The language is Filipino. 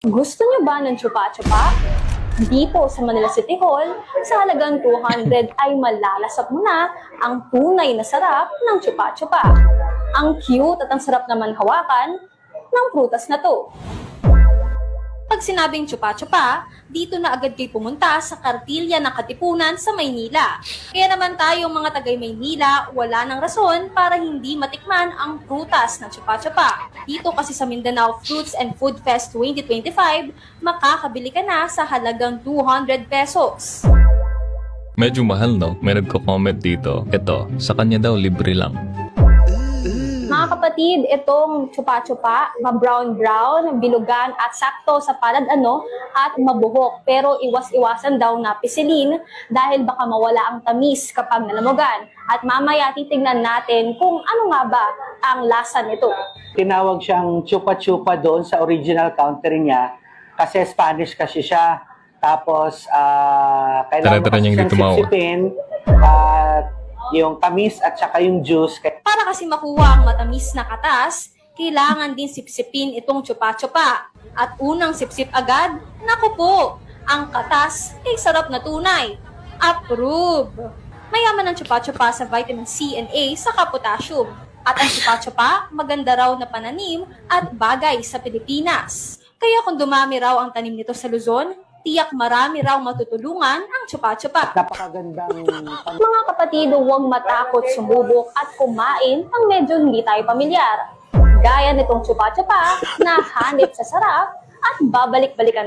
Gusto niyo ba ng chupa-chupa? Dito sa Manila City Hall, sa halagang 200 ay malalasap mo na ang tunay na sarap ng chupa-chupa. Ang cute at ang sarap naman hawakan ng prutas na to. Pag sinabing chupa-chupa, dito na agad kayo pumunta sa kartilya ng Katipunan sa Maynila. Kaya naman tayong mga tagay Maynila, wala nang rason para hindi matikman ang prutas ng chupa-chupa. Dito kasi sa Mindanao Fruits and Food Fest 2025, makakabili ka na sa halagang 200 pesos. Medyo mahal, no? May nagko-comment dito. Ito, sa kanya daw libre lang. Mga kapatid, itong chupa-chupa, ma-brown-brown, bilugan at sakto sa palad at mabuhok. Pero iwas-iwasan daw na pisilin dahil baka mawala ang tamis kapag nalamugan. At mamaya titignan natin kung ano nga ba ang lasa nito. Tinawag siyang chupa-chupa doon sa original counter niya kasi Spanish kasi siya. Tapos, kailangan mo kasi siyang sipsipin at yung tamis at saka yung juice. Para kasi makuha ang matamis na katas, kailangan din sipsipin itong chupa-chupa. At unang sipsip agad, naku po, ang katas ay sarap na tunay. Approve! Mayaman ang chupa-chupa sa vitamin C and A saka potassium. At ang chupa-chupa, maganda raw na pananim at bagay sa Pilipinas. Kaya kung dumami raw ang tanim nito sa Luzon, tiyak marami raw matutulungan ang chupa-chupa. Napakagandang... Mga kapatid, huwag matakot sumubok at kumain ang medyo hindi tayo pamilyar. Gaya nitong chupa-chupa na hanip sa sarap at babalik-balikan